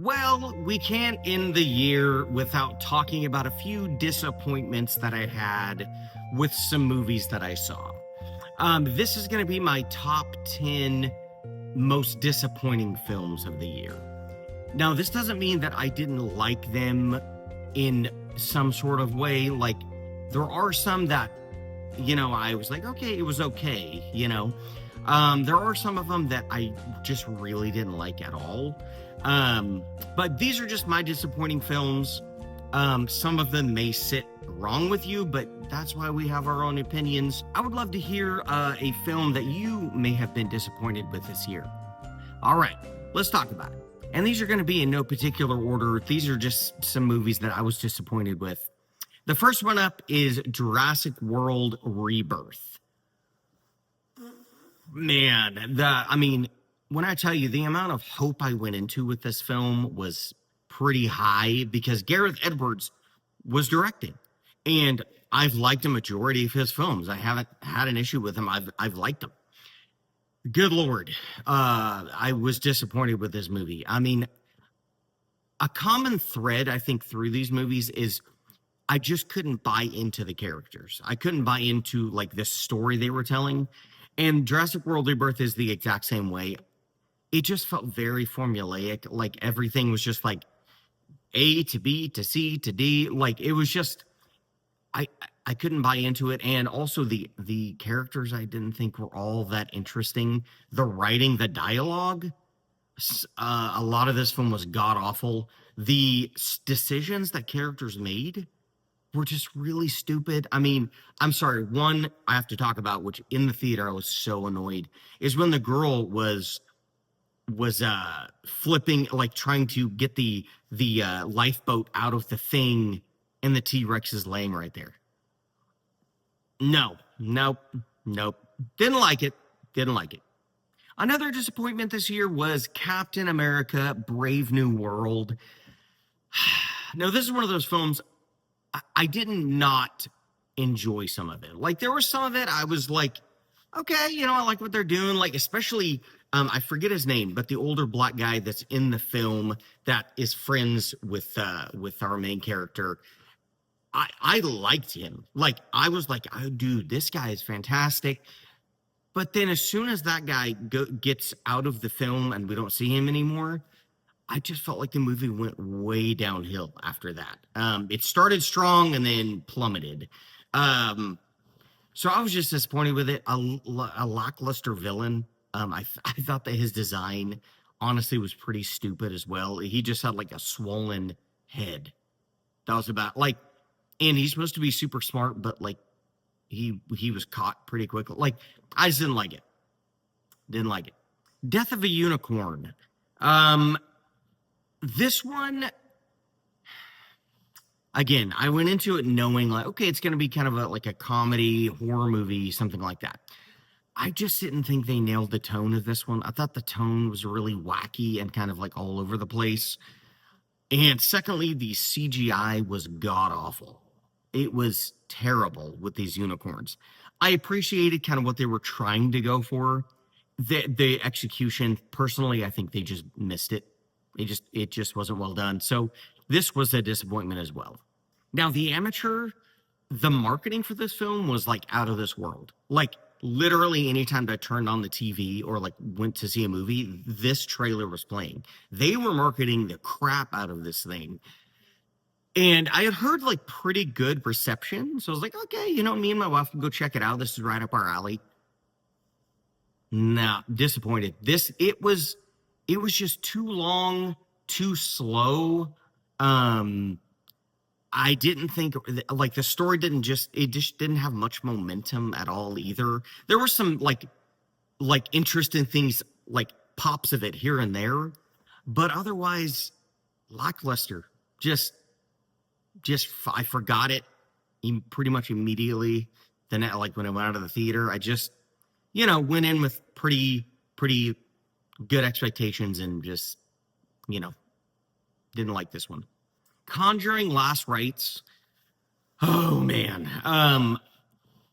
Well, we can't end the year without talking about a few disappointments that I had with some movies that I saw. This is going to be my top 10 most disappointing films of the year. Now, this doesn't mean that I didn't like them in some sort of way. Like, there are some that, I was like, okay, it was okay. There are some of them that I just really didn't like at all. But these are just my disappointing films. Some of them may sit wrong with you, but that's why we have our own opinions. I would love to hear a film that you may have been disappointed with this year. All right, let's talk about it. And these are going to be in no particular order. These are just some movies that I was disappointed with. The first one up is Jurassic World Rebirth. Man, when I tell you the amount of hope I went into with this film was pretty high because Gareth Edwards was directing, and I've liked a majority of his films. I haven't had an issue with him. I've liked them. Good Lord, I was disappointed with this movie. I mean, a common thread I think through these movies is I just couldn't buy into the characters. I couldn't buy into like the story they were telling. And Jurassic World Rebirth is the exact same way. It just felt very formulaic. Like everything was just like A to B to C to D. Like it was just I couldn't buy into it. And also the characters I didn't think were all that interesting. The writing, the dialogue, a lot of this film was god awful. The decisions that characters made were just really stupid. I mean, I'm sorry. One I have to talk about, which in the theater I was so annoyed, is when the girl was flipping, like trying to get the lifeboat out of the thing, and the T-Rex is laying right there. No, nope, nope. Didn't like it. Didn't like it. Another disappointment this year was Captain America: Brave New World. Now, this is one of those films I did not enjoy some of it. Like there was some of it I was like, okay, I like what they're doing. Like especially, I forget his name, but the older black guy that's in the film that is friends with our main character. I liked him. Like I was like, oh, dude, this guy is fantastic. But then as soon as that guy gets out of the film and we don't see him anymore, I just felt like the movie went way downhill after that. It started strong and then plummeted. So I was just disappointed with it. A lackluster villain. I thought that his design honestly was pretty stupid as well. He just had like a swollen head. That was about like, and he's supposed to be super smart, but like he was caught pretty quickly. Like I just didn't like it. Didn't like it. Death of a Unicorn. This one, again, I went into it knowing like, okay, it's going to be kind of like a comedy, horror movie, something like that. I just didn't think they nailed the tone of this one. I thought the tone was really wacky and kind of like all over the place. And secondly, the CGI was god awful. It was terrible with these unicorns. I appreciated kind of what they were trying to go for. The execution, personally, I think they just missed it. It just wasn't well done. So this was a disappointment as well. Now, The Amateur, the marketing for this film was like out of this world. Like literally anytime I turned on the TV or like went to see a movie, this trailer was playing. They were marketing the crap out of this thing. And I had heard like pretty good reception. So I was like, okay, me and my wife can go check it out. This is right up our alley. No, disappointed. It was just too long, too slow. I didn't think like the story it just didn't have much momentum at all either. There were some like interesting things, like pops of it here and there, but otherwise lackluster. Just I forgot it pretty much immediately. Then like when I went out of the theater, I just went in with pretty good expectations and just didn't like this one. Conjuring Last Rites. Oh man.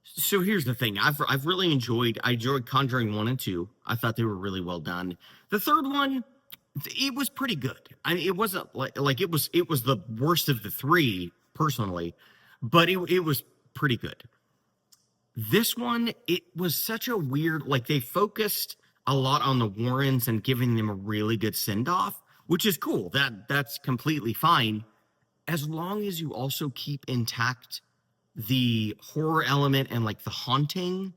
So here's the thing. I've really enjoyed Conjuring 1 and 2. I thought they were really well done. The third one, It was pretty good. I mean, it wasn't like it was the worst of the three personally, but it was pretty good. This one, it was such a weird, like they focused a lot on the Warrens and giving them a really good send off, which is cool. That's completely fine, as long as you also keep intact the horror element and like the haunting.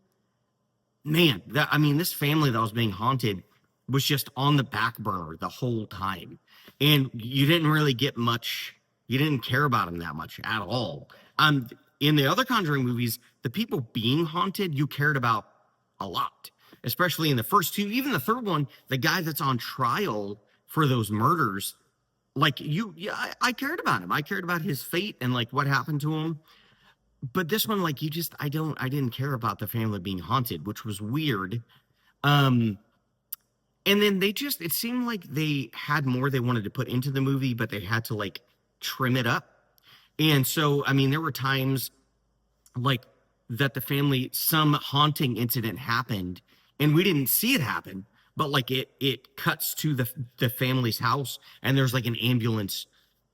Man, that I mean, this family that was being haunted was just on the back burner the whole time, and you didn't really get much. You didn't care about him that much at all. In the other Conjuring movies, the people being haunted you cared about a lot, especially in the first two. Even the third one, the guy that's on trial for those murders, like yeah, I cared about him. I cared about his fate and like what happened to him. But this one, like you just, I didn't care about the family being haunted, which was weird. Um, and then they just, it seemed like they had more they wanted to put into the movie, but they had to like trim it up. And so, I mean, there were times like that the family, some haunting incident happened and we didn't see it happen, but like it cuts to the family's house and there's like an ambulance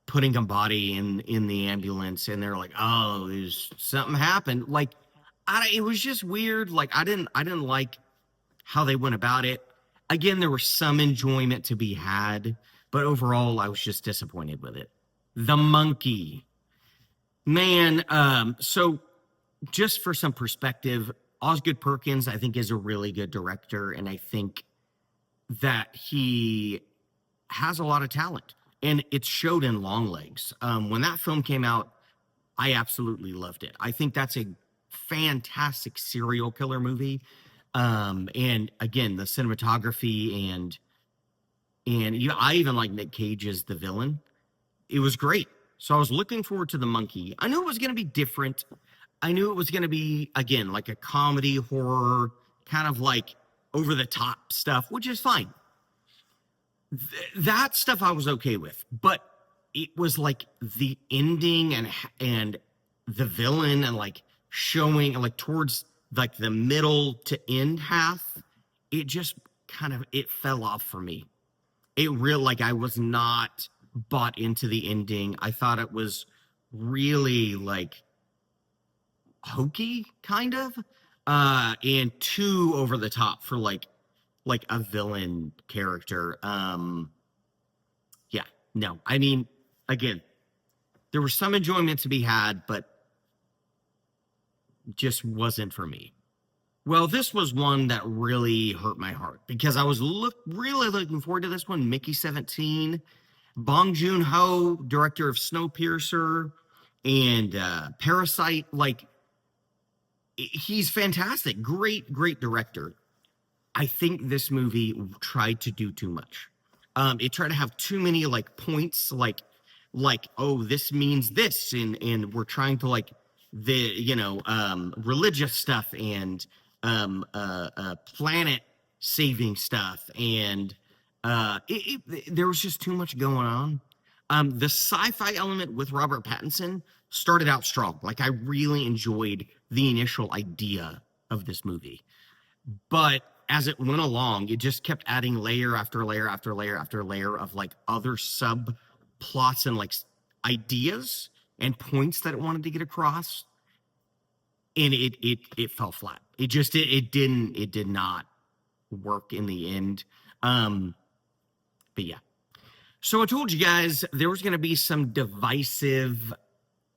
putting a body in the ambulance and they're like, oh, there's something happened. Like it was just weird. Like I didn't like how they went about it. Again, there was some enjoyment to be had, but overall I was just disappointed with it. The Monkey. Man, so just for some perspective, Osgood Perkins, I think, is a really good director, and I think that he has a lot of talent, and it showed in Longlegs. When that film came out, I absolutely loved it. I think that's a fantastic serial killer movie. And again, the cinematography and you know, I even like Nick Cage as the villain. It was great. So I was looking forward to The Monkey. I knew it was going to be different. I knew it was going to be, again, like a comedy, horror, kind of like over the top stuff, which is fine. That stuff I was okay with. But it was like the ending and the villain and like showing like towards like the middle to end half, it just kind of it fell off for me. It really like I was not bought into the ending. I thought it was really like hokey kind of and too over the top for like a villain character. Yeah, no. I mean, again, there was some enjoyment to be had, but just wasn't for me. Well, this was one that really hurt my heart because I was really looking forward to this one. Mickey 17, Bong Joon Ho, director of Snowpiercer and Parasite. Like he's fantastic, great director. I think this movie tried to do too much. It tried to have too many like points, like oh this means this, and we're trying to like the religious stuff and planet saving stuff, and there was just too much going on. The sci-fi element with Robert Pattinson started out strong. Like I really enjoyed the initial idea of this movie, but as it went along, it just kept adding layer after layer after layer after layer of like other subplots and like ideas and points that it wanted to get across, and it fell flat. It did not work in the end. But yeah. So I told you guys there was going to be some divisive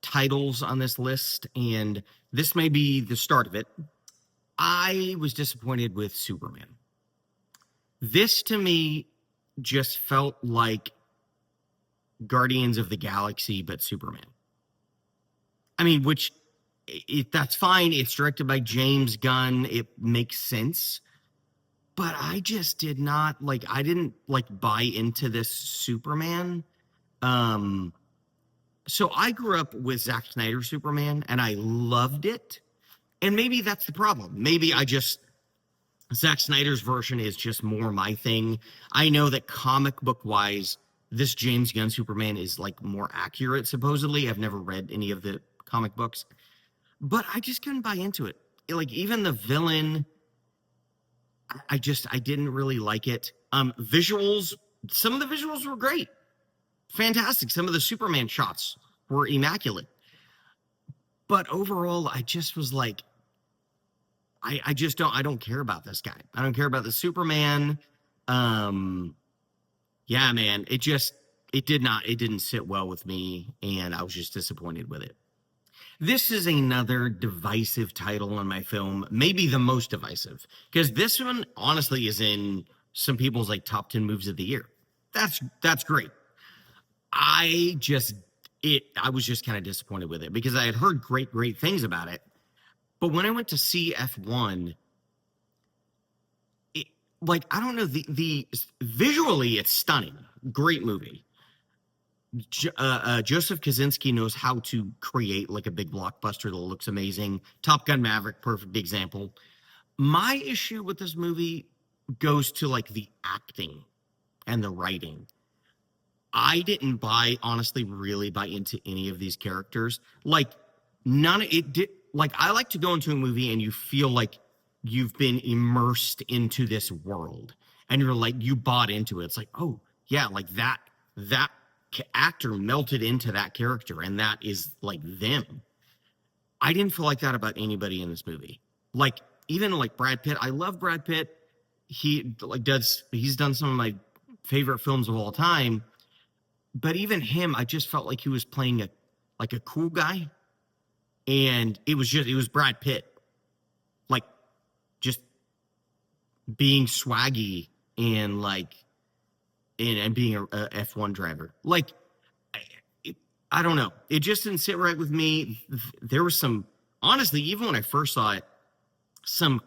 titles on this list, and this may be the start of it. I was disappointed with Superman. This to me just felt like Guardians of the Galaxy, but Superman. I mean, which that's fine. It's directed by James Gunn. It makes sense. But I just did not like, I didn't like buy into this Superman. So I grew up with Zack Snyder's Superman and I loved it. And maybe that's the problem. Maybe Zack Snyder's version is just more my thing. I know that comic book wise, this James Gunn Superman is like more accurate, supposedly. I've never read any of the comic books, but I just couldn't buy into it. Like even the villain, I didn't really like it. Visuals some of the visuals were great, fantastic. Some of the Superman shots were immaculate. But overall, I just was like, I don't care about this guy. I don't care about the Superman. Um, yeah, man, it didn't sit well with me, and I was just disappointed with it. This is another divisive title in my film, maybe the most divisive, because this one honestly is in some people's like top 10 movies of the year. That's great. I just I was just kind of disappointed with it because I had heard great things about it. But when I went to see F1, it, like I don't know, the visually it's stunning. Great movie. Joseph Kaczynski knows how to create like a big blockbuster that looks amazing. Top Gun Maverick, perfect example. My issue with this movie goes to like the acting and the writing. I didn't honestly, really buy into any of these characters. Like, none of it did. Like, I like to go into a movie and you feel like you've been immersed into this world and you're like, you bought into it. It's like, oh, yeah, like that actor melted into that character and that is like them. I didn't feel like that about anybody in this movie. Like, even like Brad Pitt, I love Brad Pitt. He's done some of my favorite films of all time. But even him, I just felt like he was playing a cool guy. And it was Brad Pitt. Like just being swaggy and like and being a F1 driver. Like I don't know. It just didn't sit right with me. There was some, honestly, even when I first saw it, some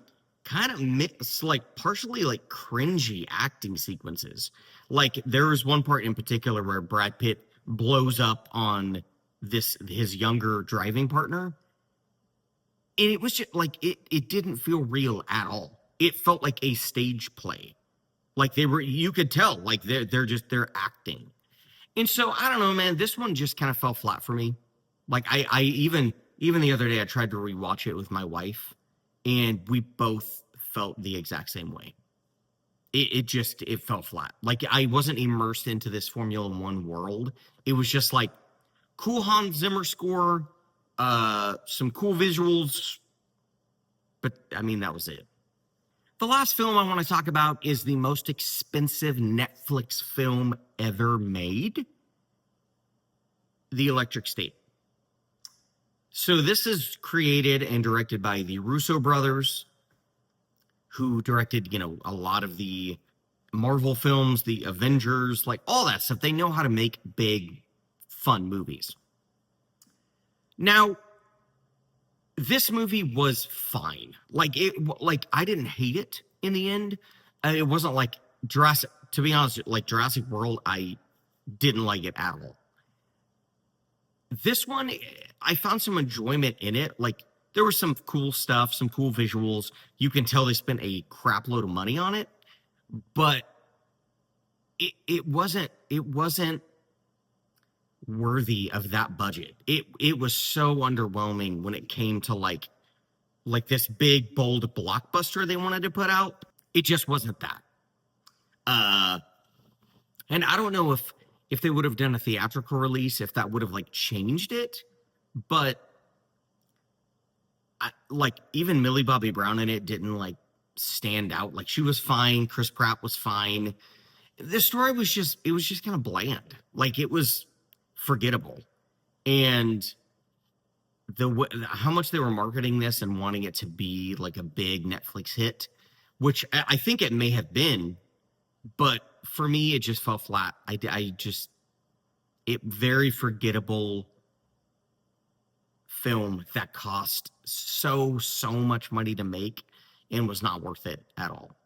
kind of like partially like cringy acting sequences. Like there was one part in particular where Brad Pitt blows up on his younger driving partner. And it was just like it didn't feel real at all. It felt like a stage play. Like you could tell, like they're acting. And so I don't know, man. This one just kind of fell flat for me. Like I even the other day I tried to rewatch it with my wife, and we both felt the exact same way. It fell flat. Like I wasn't immersed into this Formula One world. It was just like cool Hans Zimmer score, some cool visuals, but I mean that was it. The last film I want to talk about is the most expensive Netflix film ever made, The Electric State. So this is created and directed by the Russo brothers, who directed, a lot of the Marvel films, the Avengers, like all that stuff. They know how to make big, fun movies. Now, this movie was fine. Like I didn't hate it in the end. It wasn't like Jurassic, to be honest, like Jurassic World, I didn't like it at all. This one, I found some enjoyment in it. Like there was some cool stuff, some cool visuals. You can tell they spent a crap load of money on it, but it wasn't worthy of that budget. It was so underwhelming when it came to like this big bold blockbuster they wanted to put out. It just wasn't that. And I don't know if they would have done a theatrical release, if that would have like changed it, but like even Millie Bobby Brown in it didn't like stand out. Like she was fine. Chris Pratt was fine. The story was just kind of bland. Like it was forgettable. And how much they were marketing this and wanting it to be like a big Netflix hit, which I think it may have been, but for me, it just fell flat. Very forgettable film that cost so much money to make and was not worth it at all.